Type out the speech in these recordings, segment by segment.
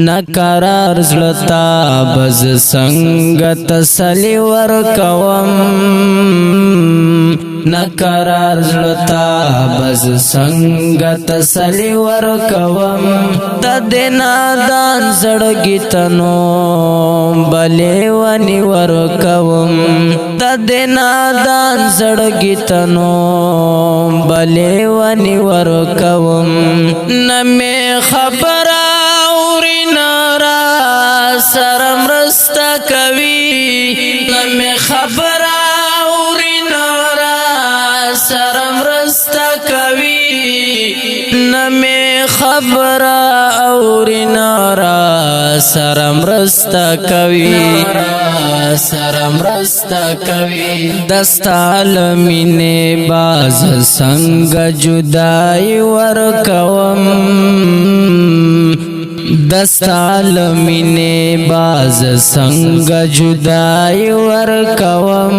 نقرار زلتا بز سنگ تسلی ورکوم نقرار زلتا بز سنگ تسلی ورکوم تدنا دان زړګی تنو بلې ونی ورکوم تدنا دان زړګی تنو بلې ونی ورکوم نمه خبره سرم رستا کوي نمه خبره اوري نورا سرم رستا کوي نمه خبره اوري نورا سرم رستا کوي سرم رستا کوي دستال مینه باز څنګه جدای ورکوم دستال مینه باز څنګه جدای ورکوم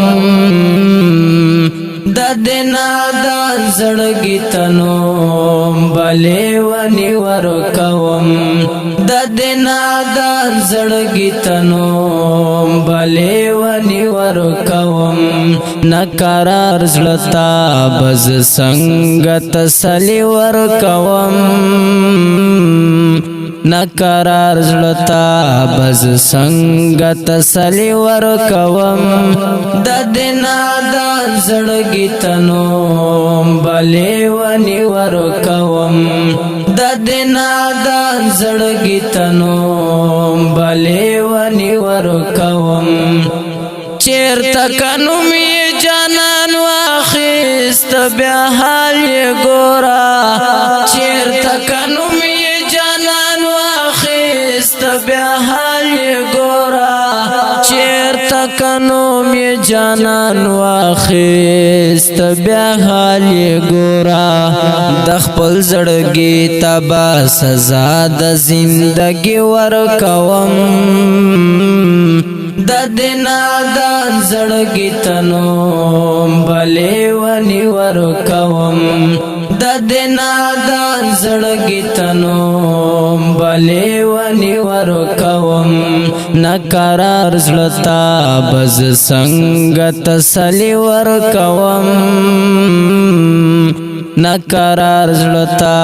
ددنا دان زړګی تنو بلې ونی ورکوم ددنا دان زړګی تنو بلې ونی ورکوم نقرار زړتا بز څنګه تسلی ورکوم نقرار زړتا بز څنګه تسلی ورکوم ددنا دان زړګی تنو بلې ونی ورکوم ددنا دان زړګی تنو بلې ونی ورکوم چیرته کنو می جانان واخیست بیا حال یې ګورا چیرته کنو می بیا حال یې ګورا چیرته کنو می جانان واخیست بیا حال یې ګورا د خپل زړګي تبا سزا د زندګي ورکوم ددنا دان زړګي تنو بلې ونی ورکوم ددنا دان زړګی تنو بلې ونی ورکوم نقرار زړتا بز څنګه تسلی ورکوم نقرار زړتا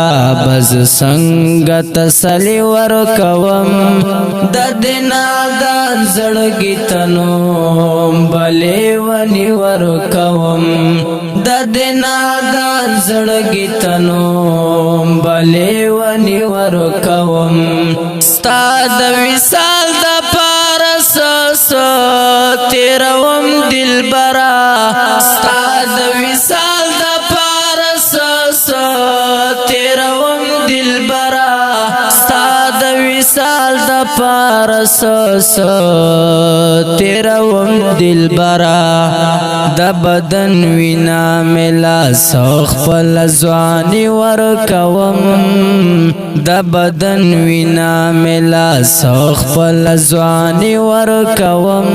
بز څنګه تسلی ورکوم ددنا دان زړګی تنو بلې ونی ورکوم ددنا دان زړګی تنو بلې ونی ورکوم ستا د وصال د پارس تیروم دلبرا ستا د وصال د پارس تیروم دلبرا ستا د وصال د پارس تیروم دلبرا د بدن وینا ملا سخ پل ځواني ورکوم د بدن وینا ملا سخ پل ځواني ورکوم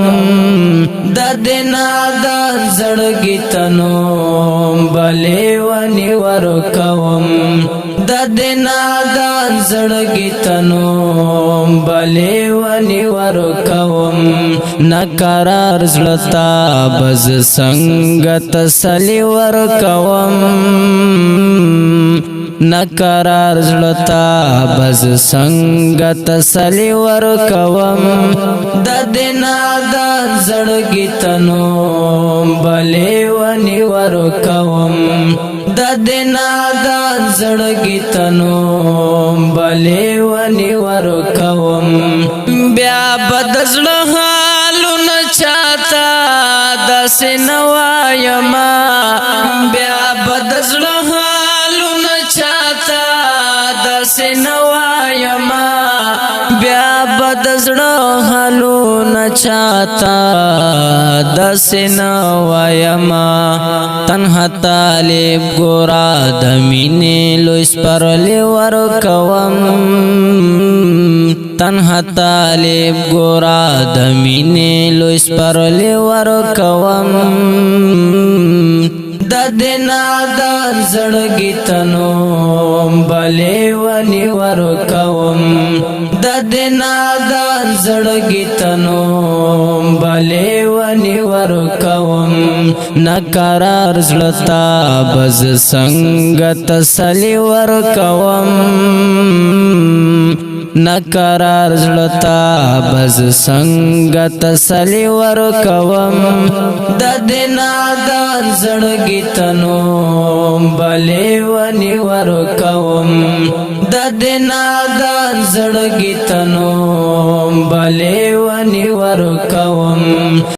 ددنا دان زړګی تنو بلې ونی ورکوم ددنا دان زړګی تنو بلې ونی ورکوم نقرار زړتا بز څنګه تسلی ورکوم نقرار زړتا بز څنګه تسلی ورکوم ددنا دان زړګی تنو بلې ونی ورکوم ددنا دان زړګی تنو بلې ونی ورکوم بیا بدزړه حالونه چاته داسې نوایما بیا بدزړه حالونه چاته داسې نوایما بیا بدزړه حالونه چاته داسې نوایما تنها طالب ګورا د مینې لوی سپرلی ورکوم تنها طالب ګورا د مینې لوی سپرلی ورکوم ددنا دان زړګی تنو بلې ونی ورکوم د دنادان زړګي تنو بلې ونی ورکوم نقرار زړتا بز څنګه تسلی ورکوم نقرار زړتا بز څنګه تسلی ورکوم د دنادان زړګي تنو بلې ونی ورکوم د دنادان زړګي تنو بلې ونی ورکوم